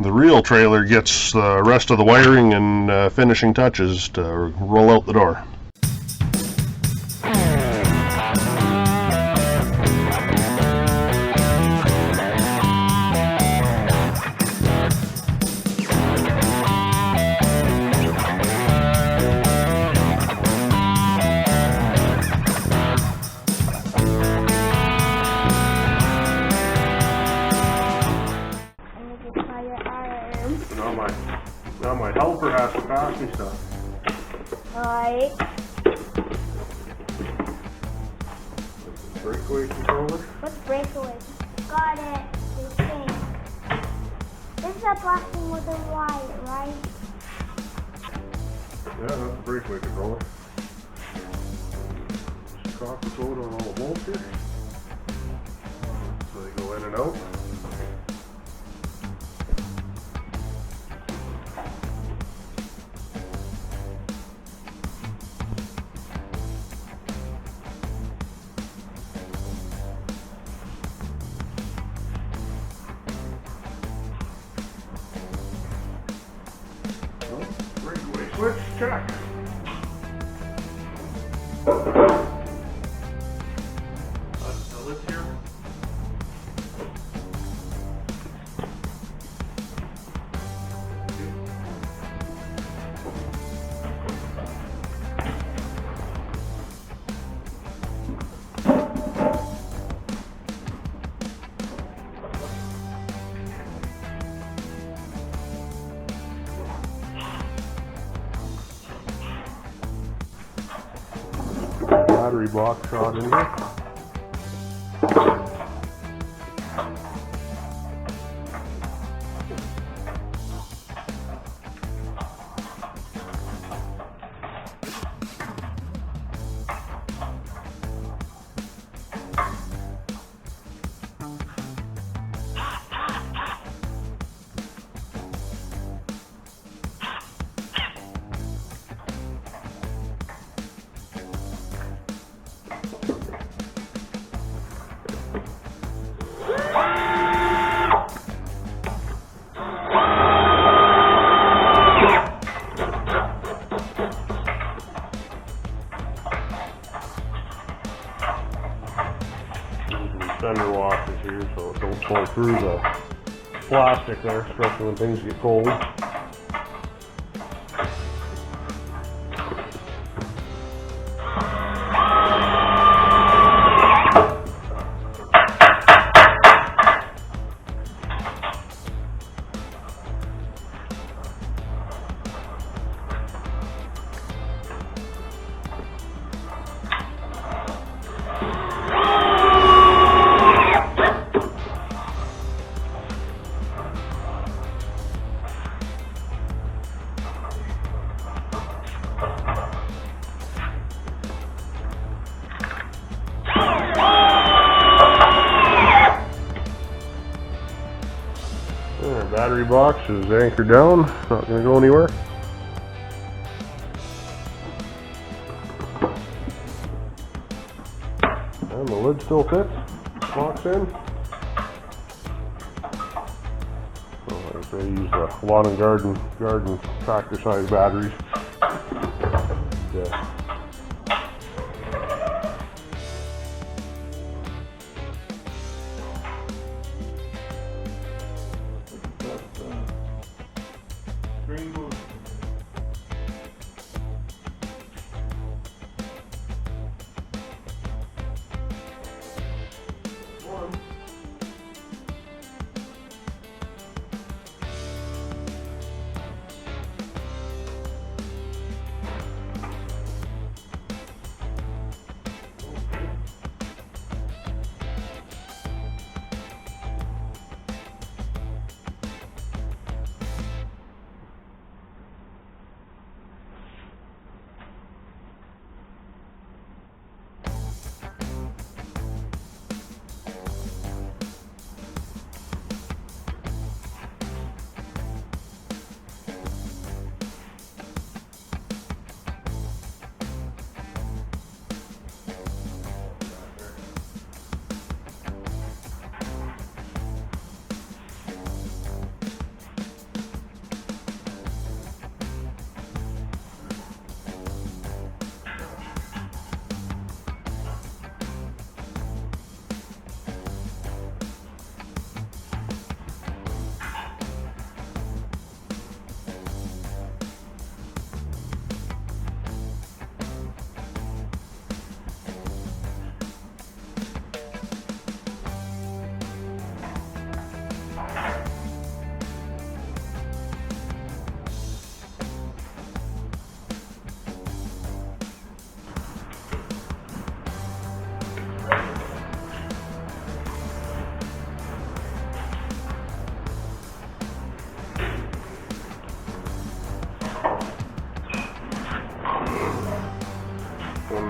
The real trailer gets the rest of the wiring and finishing touches to roll out the door. Now my helper has to pass me stuff. Alright. Breakaway controller? What's breakaway? Got it. This thing. This is a plastic with a wire, right? Yeah, that's the breakaway controller. Just copper coat on all the bolts here. So they go in and out. Breakaway switch, check. The lift here. Battery box shot in here. Fender washers here so it don't pull through the plastic there, especially when things get cold. Battery box is anchored down, not going to go anywhere. And the lid still fits, locks in. So like I say, use the lawn and garden tractor size batteries. Yeah.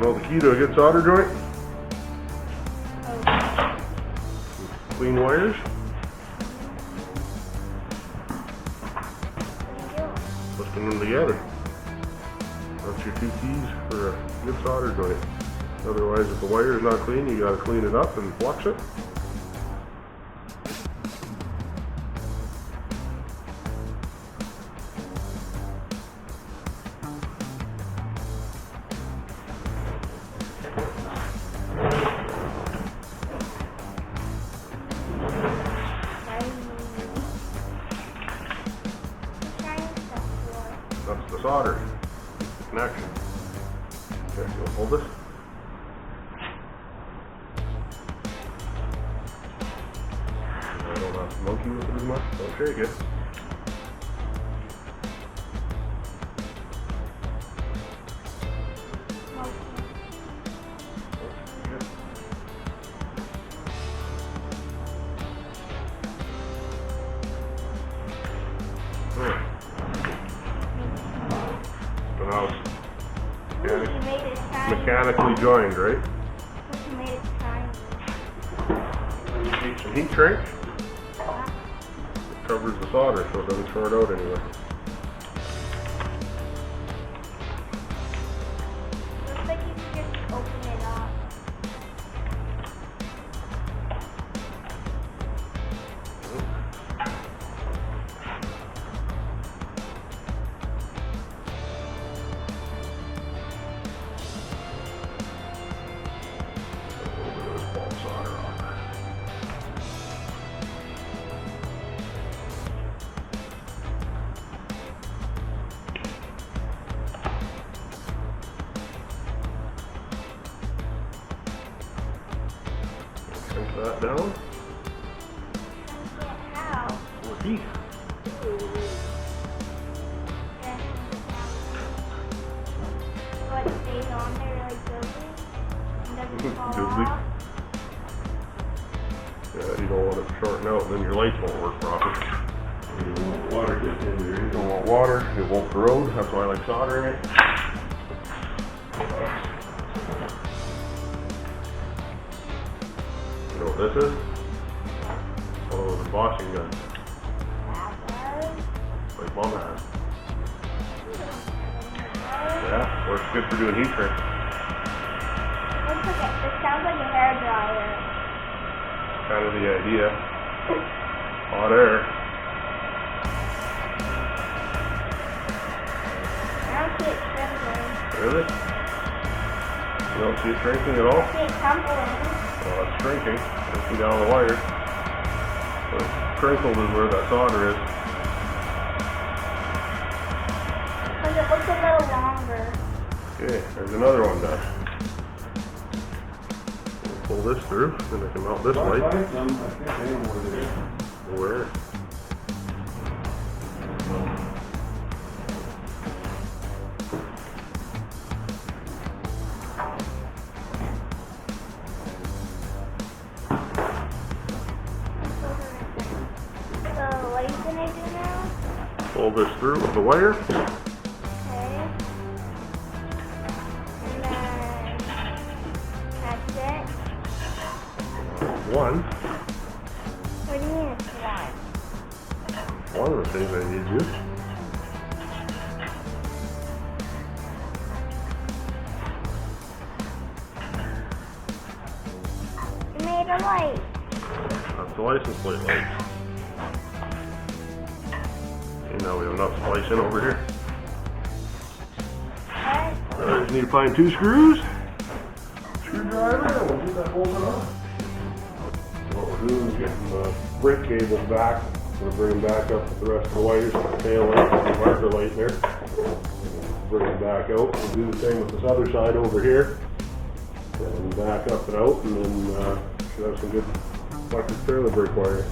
know the key to a good solder joint? Oh. Clean wires. What are you doing? Twisting them together. That's your two keys for a good solder joint. Otherwise, if the wire is not clean, you gotta clean it up and flux it. That's the solder connection. Okay, so hold this. I don't have to monkey with it as much. Don't shake it. So now it's mechanically joined, right? You made it shiny. Need some heat shrink. It covers the solder so it doesn't short out anywhere. Looks like you can just open it up. Sink that down. How? With heat. So it stays on there really goopy and doesn't fall Goopy. off. Yeah, you don't want it to shorten out, then your lights won't work properly. You don't want water getting in there. You don't want water, it won't corrode. That's why I like soldering it. You know what this is? Oh, the embossing gun. Like Mom has. Yeah, works good for doing heat shrink. Looks like it sounds like a hairdryer. Kind of the idea. Hot air. I don't see it shrinking. Really? You don't see it shrinking at all? I see it tumbling. Well, it's shrinking. Shrinking down the wire. So crinkled is where that solder is. Because it looks a little longer. Okay, there's another one done. We'll pull this through, then I can mount this light. Where? So what are you going to do now? Pull this through with the wire. Okay. And then that's it. One. What do you mean it's one? One of the things I need to. You made a light. That's the license plate light. And now we have enough splicing over here. What? I just need to find two screws. Screwdriver, and we'll get that bolted on. So what we're doing is getting the brake cables back. We're bringing back up with the rest of the wires on the tail end of the marker light there. Bring it back out. We'll do the same with this other side over here. And back up and out, and then should have some good electric trailer brake wire.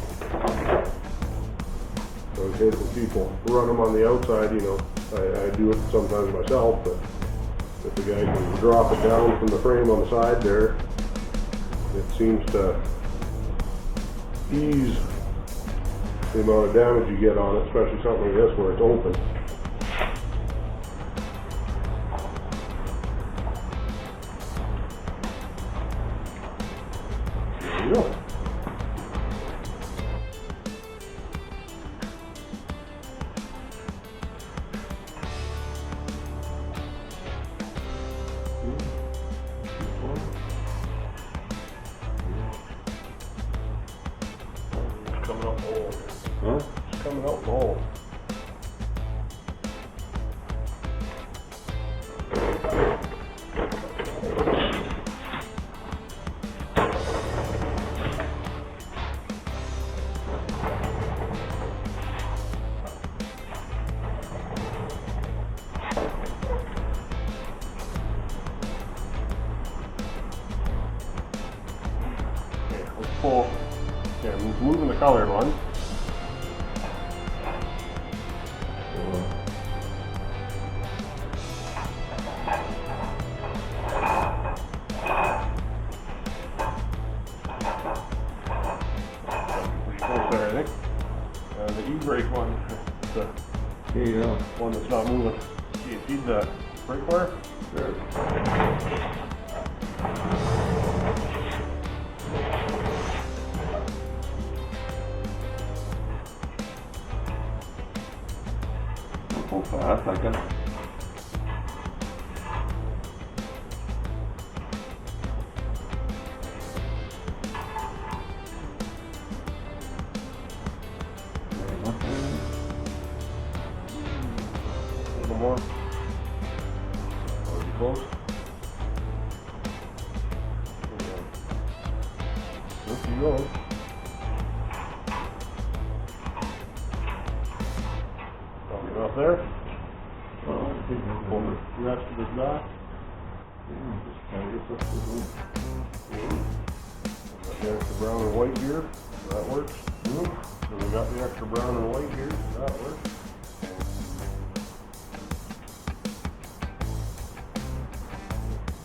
So in case when people run them on the outside, you know, I do it sometimes myself, but if the guy can drop it down from the frame on the side there, it seems to ease the amount of damage you get on it, especially something like this where it's open. coming out the hole. Pull. Yeah, I'm moving the colored one. Close there, I think. The e-brake one, the one that's not moving. Do you feed the brake wire? There. Pull fast, I guess. A little more. Already close. Let's keep going. Off there. Pull the rest of it back. Got the extra brown and white here. That works. So we got the extra brown and white here. That works.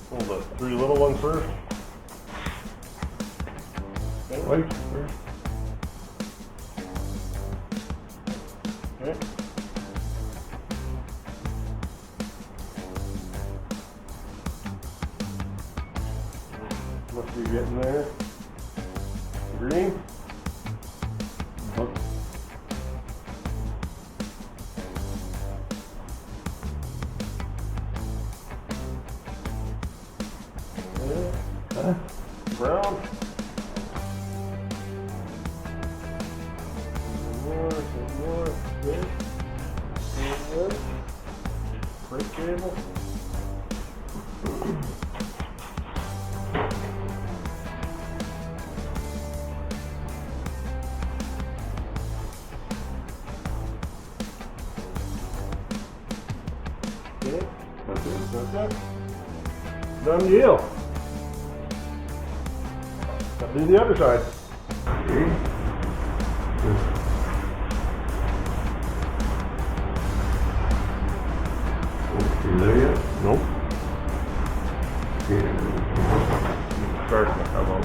Pull the three little ones first. Okay. White first. Okay. Must be getting there. Green. Brown. Some more. Good. Good. Brake cable. Okay. That's it. Done deal. Now do the other side. You there yet? Nope. Yeah. Starting to come out.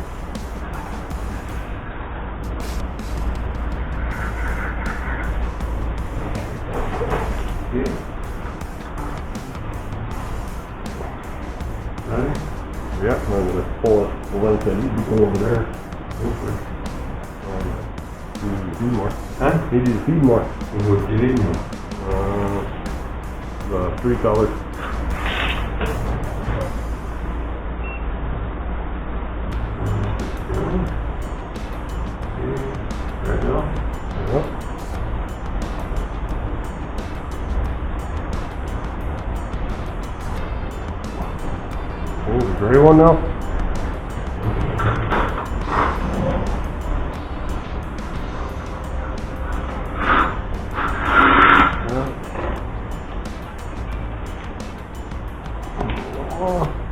Yeah. Ready? Yeah, I'm going to pull it the length I need to go over there. Go for it. Need to feed more. Huh? Need to feed more. What do you need more? The three colors. Right now? Yep. Oh, the gray one now?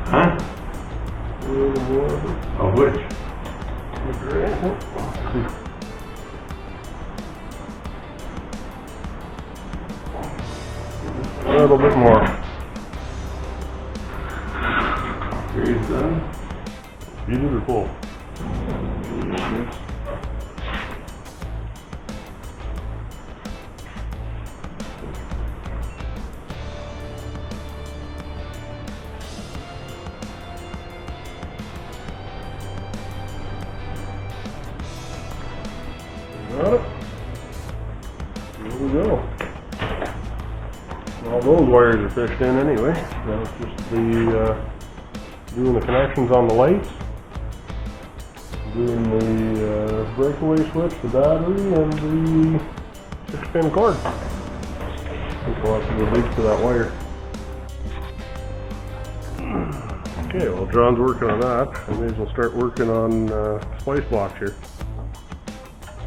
Huh? Oh, which? The gray. A little bit more. Here's done. Feed it or pull? Got it. Here we go. All those wires are fished in anyway. Now it's just the doing the connections on the lights, doing the breakaway switch, the battery, and the 6-pin cord. We'll have to go deep to that wire. Okay, well John's working on that. I may as well start working on splice box here.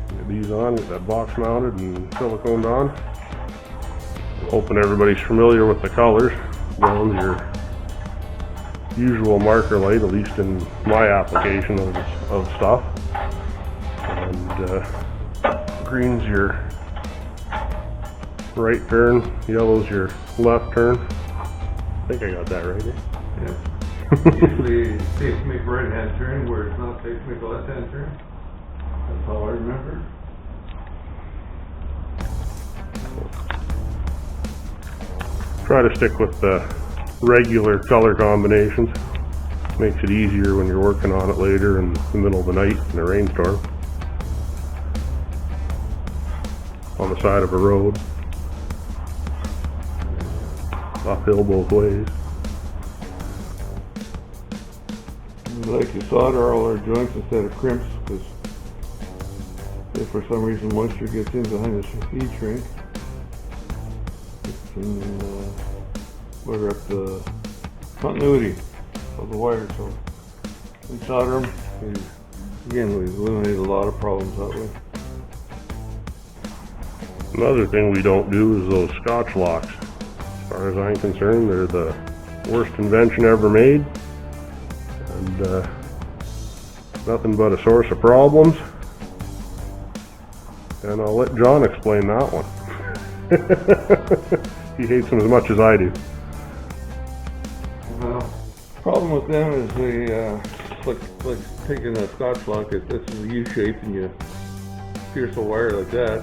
Get these on, get that box mounted and siliconed on. I'm hoping everybody's familiar with the colors. Brown's your usual marker light, at least in my application of stuff. And green's your right turn, yellow's your left turn. I think I got that right, eh? Yeah. Usually it's safe to make right hand turn where it's not safe to make a left hand turn. That's how I remember. Try to stick with the regular color combinations. Makes it easier when you're working on it later in the middle of the night in a rainstorm. On the side of a road. Uphill both ways. We like to solder all our joints instead of crimps because if for some reason moisture gets in behind the heat shrink, it can butter up the continuity of the wire. So we solder them. Again, we've eliminated a lot of problems that way. Another thing we don't do is those Scotch locks. As far as I'm concerned, they're the worst invention ever made. And nothing but a source of problems. And I'll let John explain that one. He hates them as much as I do. Well, problem with them is they, it's like taking a Scotch lock, this is a U shape and you pierce a wire like that.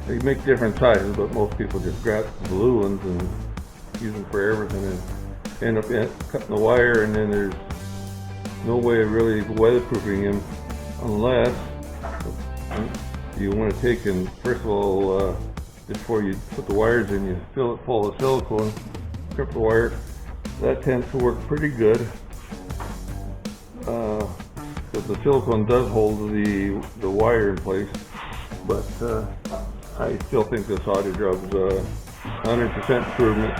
They make different sizes, but most people just grab the blue ones and use them for everything and end up cutting the wire, and then there's no way of really weatherproofing them unless you want to take and first of all, before you put the wires in, you fill it full of silicone, strip the wire. That tends to work pretty good. Because the silicone does hold the wire in place, but I still think the solder job's 100% improvement.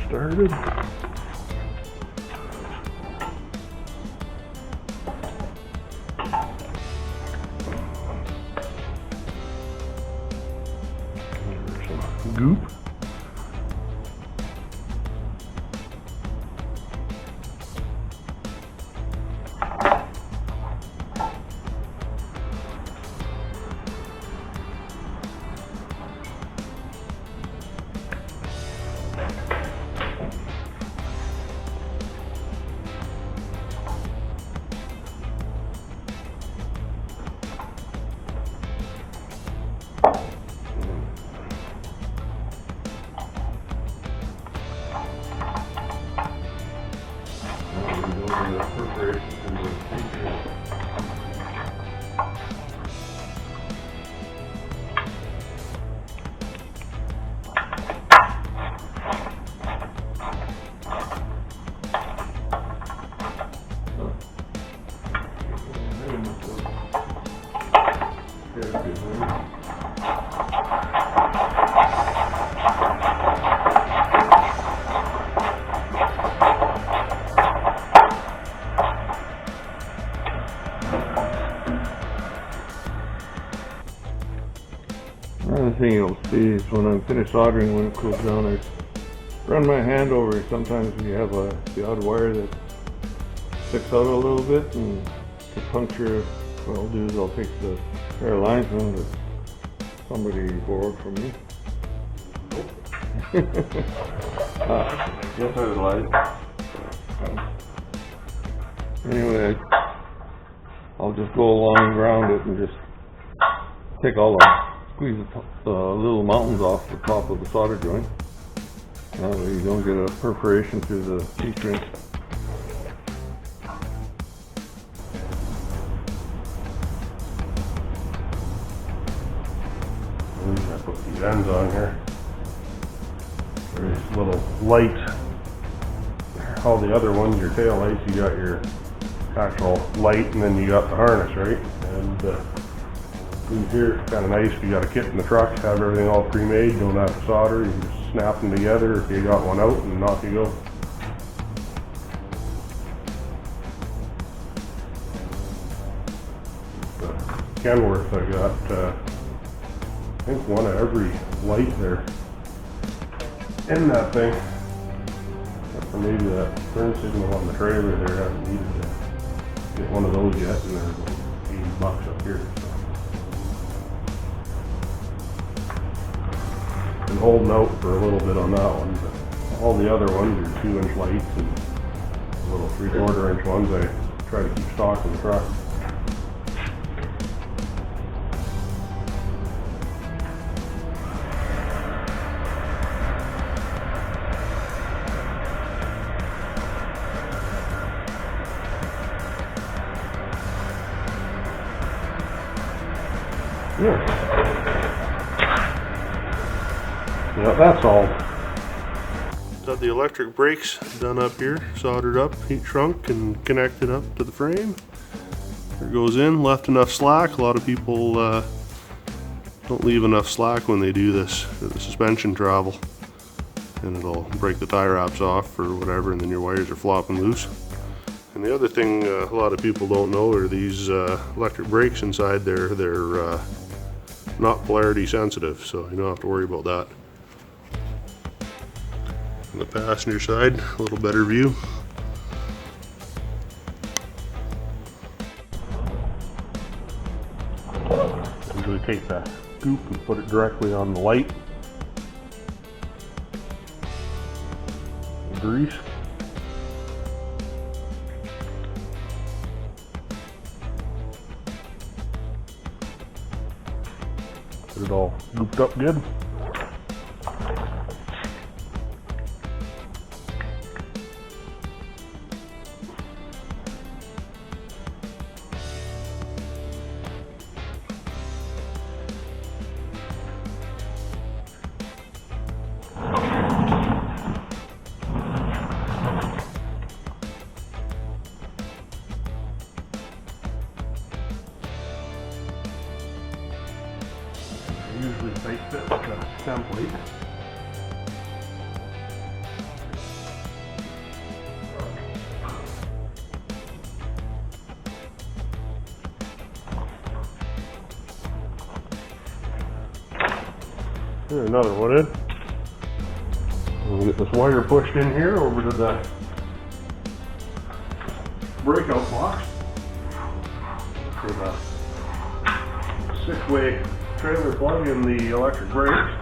Started. There's some goop. Another thing you'll see is when I'm finished soldering, when it cools down, I run my hand over it. Sometimes you have the odd wire that sticks out a little bit, and to puncture, what I'll do is I'll take the pair of lines that somebody borrowed from me. Yes, I would like. Anyway, I'll just go along around it and just take squeeze the little mountains off the top of the solder joint. That way you don't get a perforation through the heat shrink. put these ends on here. There's little light. All the other ones, your tail lights, you got your actual light, and then you got the harness, right? And these here, kind of nice if you got a kit in the truck, have everything all pre-made, you don't have to solder, you just snap them together if you got one out, and off you go. Kenworth, I got I think one of every light there in that thing. Except for maybe that turn signal on the trailer there. I haven't needed to get one of those yet, and they're $80 up here. Been holding out for a little bit on that one, but all the other ones are 2-inch lights and little 3/4 inch ones I try to keep stock in the truck. Yeah, that's all. Got the electric brakes done up here, soldered up, heat shrunk, and connected up to the frame. There it goes in, left enough slack. A lot of people don't leave enough slack when they do this for the suspension travel. And it'll break the tie wraps off or whatever, and then your wires are flopping loose. And the other thing a lot of people don't know are these electric brakes inside there. They're not polarity sensitive, so you don't have to worry about that. On the passenger side, a little better view. Usually take the scoop and put it directly on the light. Grease. Get it all gooped up good. Usually tight fit with a template. There's another one in. We'll get this wire pushed in here over to the breakout box for the 6-way trailer plug in the electric brakes.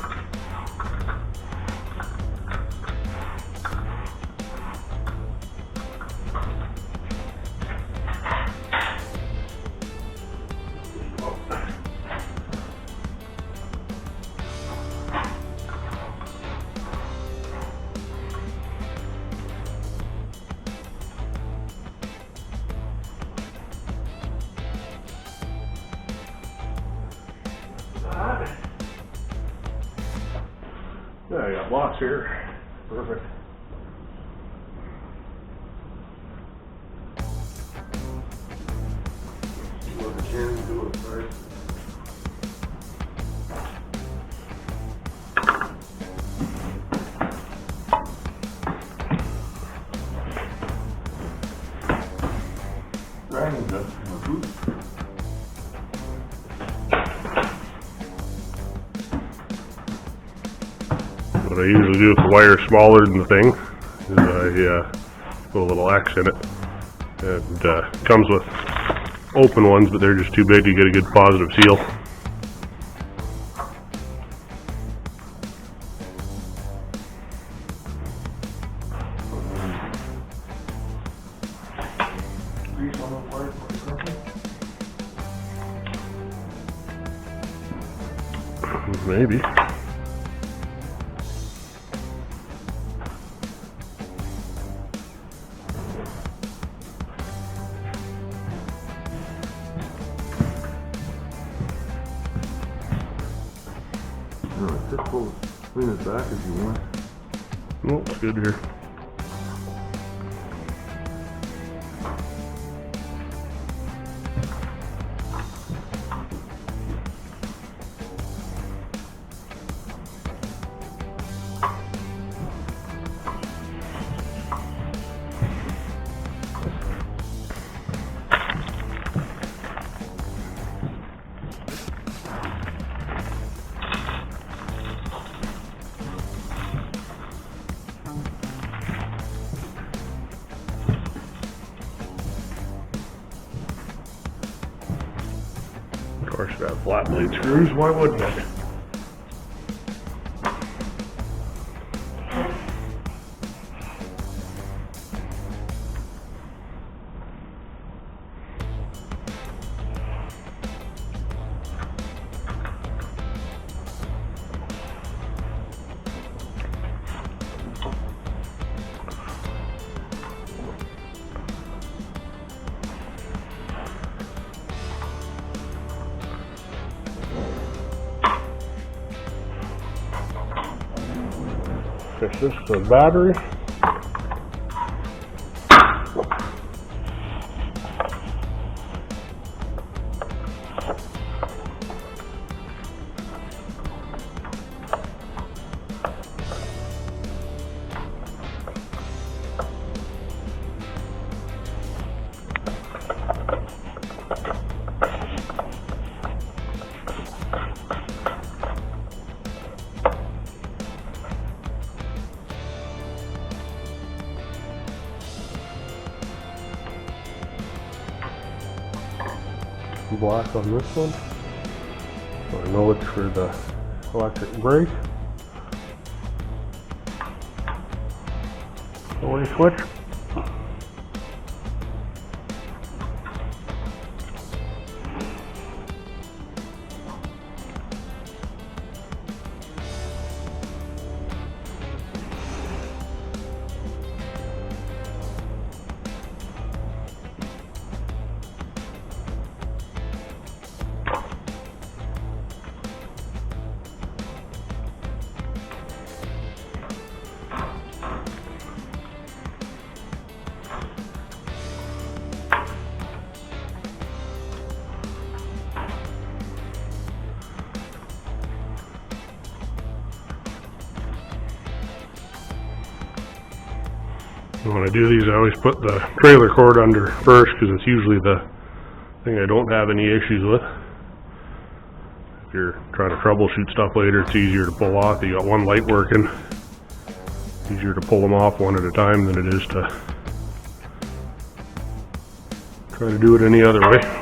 Yeah, I got blocks here. Perfect. What the cans do it first. Grinding dust from the boot. What I usually do if the wire is smaller than the thing is I put a little X in it. And comes with open ones, but they're just too big to get a good positive seal. Grease on those wires pretty quickly. Maybe. No, it's just pull it back if you want. No, it's good here. Of course, that flat blade screws, why wouldn't it? This is the battery. Black on this one. So I know it's for the electric brake. Away switch. When I do these, I always put the trailer cord under first because it's usually the thing I don't have any issues with. If you're trying to troubleshoot stuff later, it's easier to pull off. You got one light working. Easier to pull them off one at a time than it is to try to do it any other way.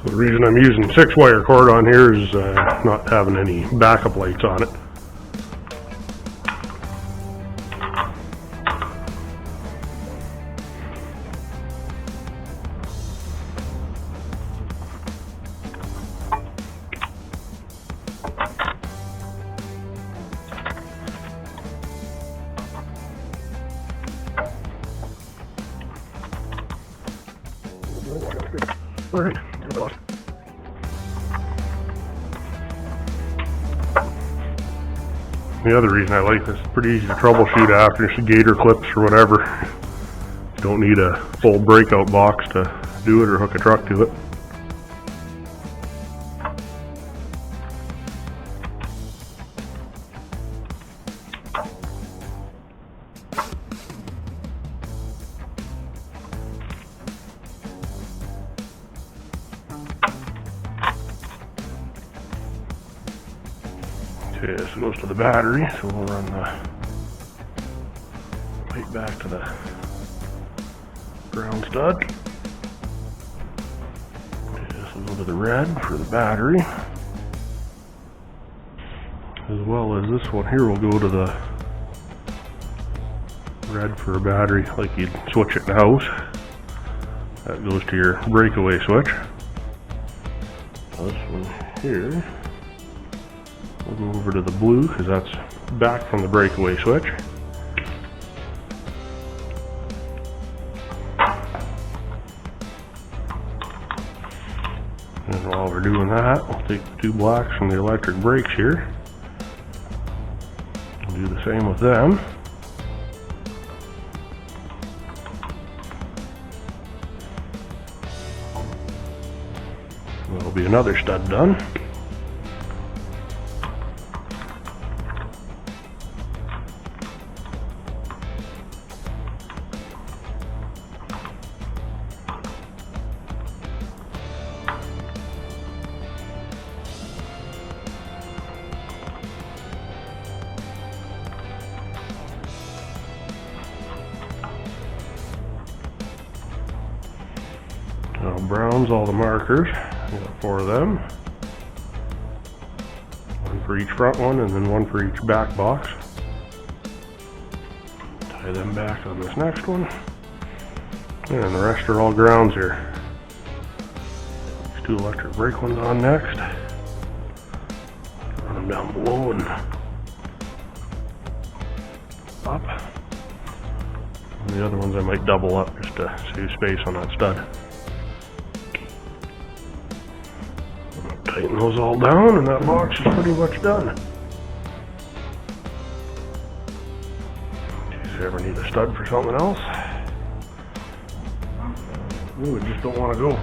The reason I'm using 6-wire cord on here is not having any backup lights on it. All right. The other reason I like this, it's pretty easy to troubleshoot after, just gator clips or whatever. You don't need a full breakout box to do it or hook a truck to it. Okay, this goes to the battery, so we'll run the light back to the ground stud. Okay, this will go to the red for the battery. as well as this one here will go to the red for a battery, like you'd switch it in the house. That goes to your breakaway switch. This one here will go over to the blue because that's back from the breakaway switch. And while we're doing that, we'll take the two blacks from the electric brakes here and do the same with them. There'll be another stud done. Now brown's all the markers. Got 4 of them. One for each front one and then one for each back box. Tie them back on this next one. And the rest are all grounds here. These 2 electric brake ones on next. Run them down below and up. And the other ones I might double up just to save space on that stud. Tighten those all down and that box is pretty much done. In case you ever need a stud for something else. Ooh, we just don't want to go.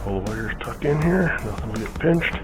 All the wires tuck in here, nothing will get pinched.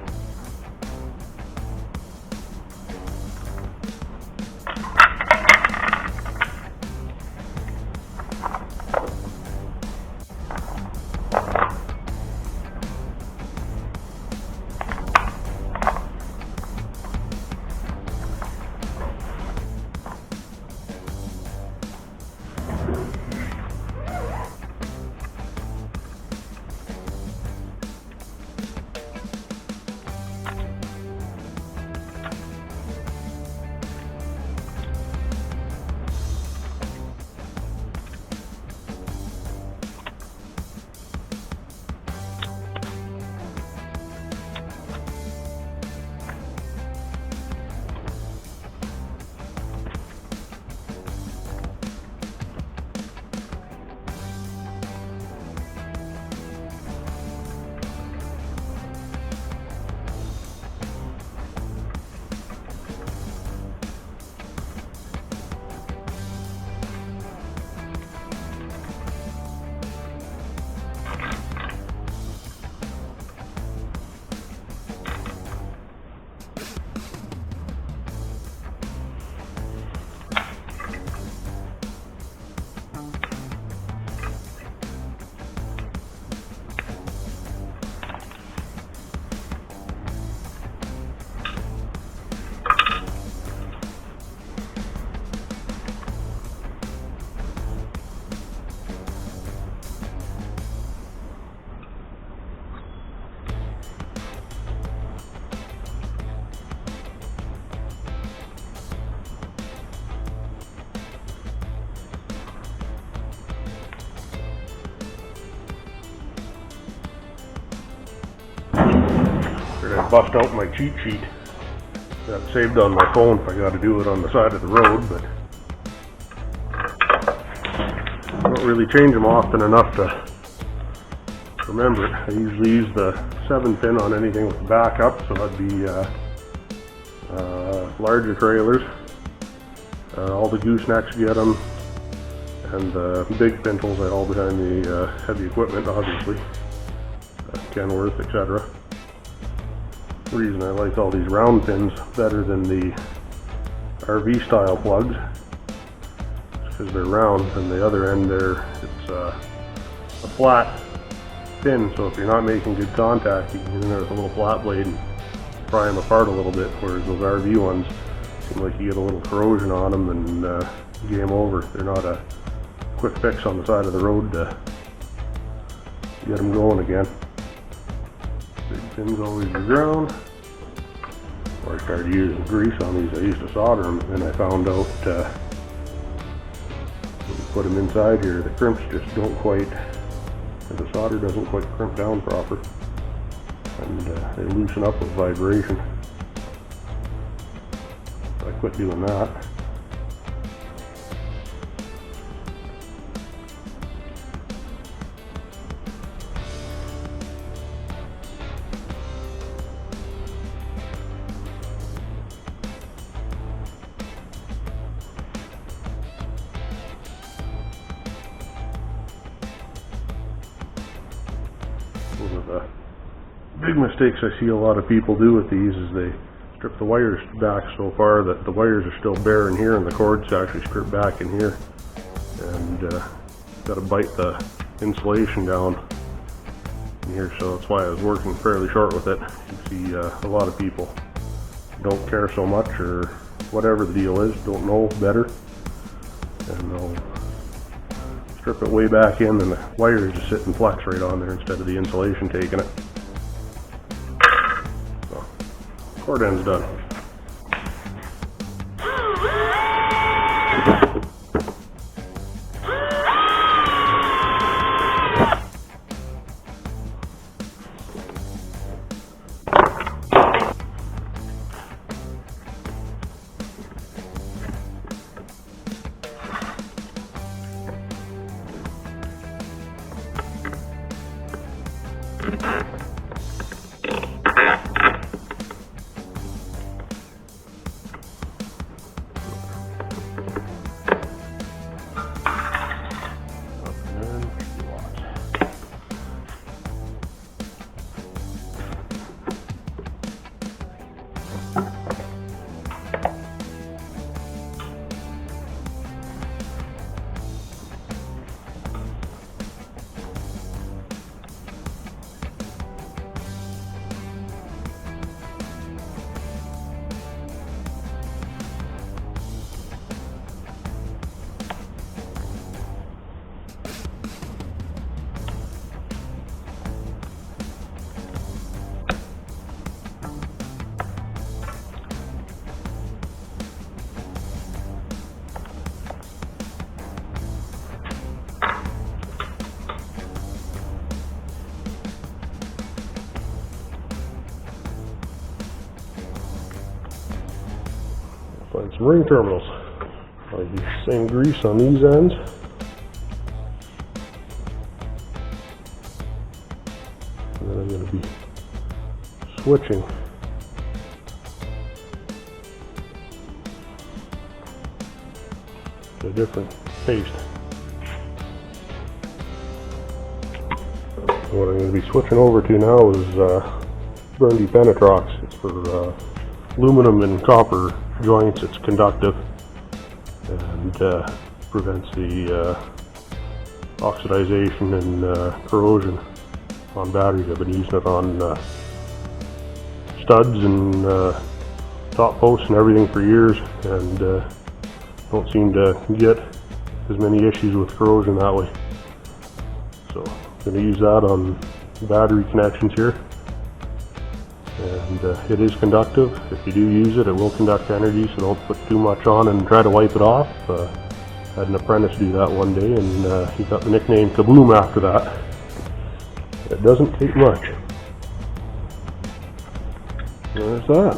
I bust out my cheat sheet. Got it saved on my phone if I got to do it on the side of the road, but I don't really change them often enough to remember it. I usually use the 7-pin on anything with backup, so that'd be larger trailers. All the goosenecks get them, and the big pintles I haul behind the heavy equipment, obviously, Kenworth, etc. The reason I like all these round pins better than the RV style plugs because they're round, and the other end there, it's a flat pin, so if you're not making good contact, you can get in there with a little flat blade and pry them apart a little bit, whereas those RV ones seem like you get a little corrosion on them and game over. They're not a quick fix on the side of the road to get them going again. Big pins always be ground. Before I started using grease on these, I used to solder them, and I found out when you put them inside here, the crimps just don't quite, the solder doesn't quite crimp down proper, and they loosen up with vibration. So I quit doing that. One of the big mistakes I see a lot of people do with these is they strip the wires back so far that the wires are still bare in here and the cord's actually stripped back in here, and got to bite the insulation down in here, so that's why I was working fairly short with it. You see a lot of people don't care so much, or whatever the deal is, don't know better, and they'll strip it way back in and the wires just sit and flex right on there instead of the insulation taking it. So, cord end's done. Find some ring terminals. I'll use the same grease on these ends. And then I'm going to be switching to a different paste. So what I'm going to be switching over to now is Burndy Penetrox. It's for aluminum and copper joints. It's conductive and prevents the oxidization and corrosion on batteries. I've been using it on studs and top posts and everything for years, and don't seem to get as many issues with corrosion that way. So I'm going to use that on battery connections here. And it is conductive. If you do use it, it will conduct energy, so don't put too much on and try to wipe it off. Had an apprentice do that one day, and he got the nickname Kaboom after that. It doesn't take much. There's that.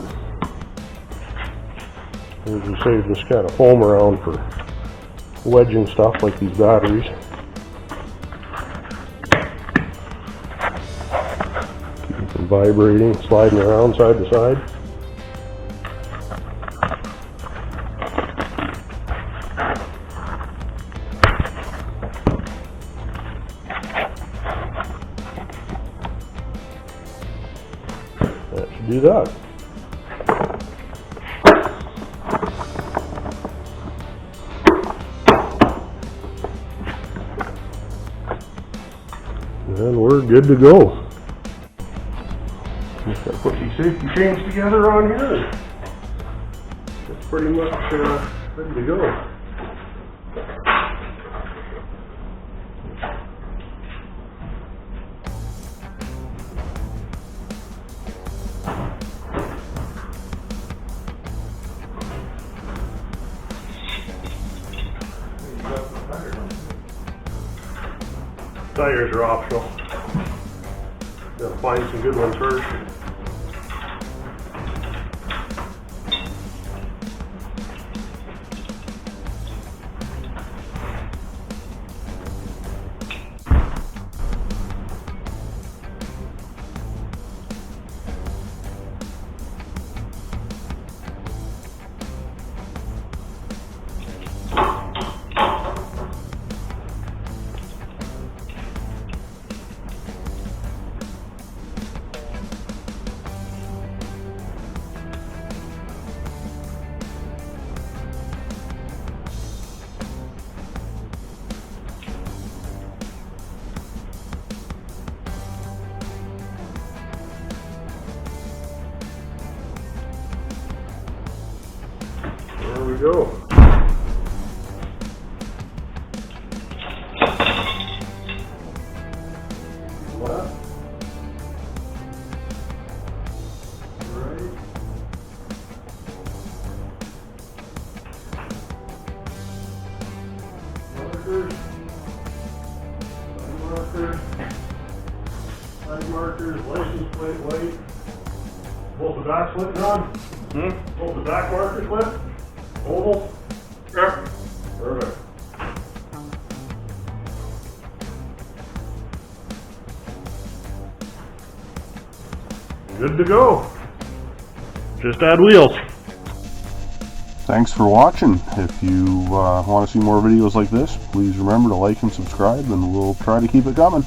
I usually save this kind of foam around for wedging stuff like these batteries. Vibrating, sliding around side to side. That should do that. we're good to go. Just gotta put these safety chains together on here. It's pretty much ready to go. Tires are optional. Gotta find some good ones first. There we go. Left. Right. Markers. Side markers. Side markers. License plate white. Both the back slip, John? Both the back markers slip? Oval? Yeah. Perfect. Good to go. Just add wheels. Thanks for watching. If you want to see more videos like this, please remember to like and subscribe, and we'll try to keep it coming.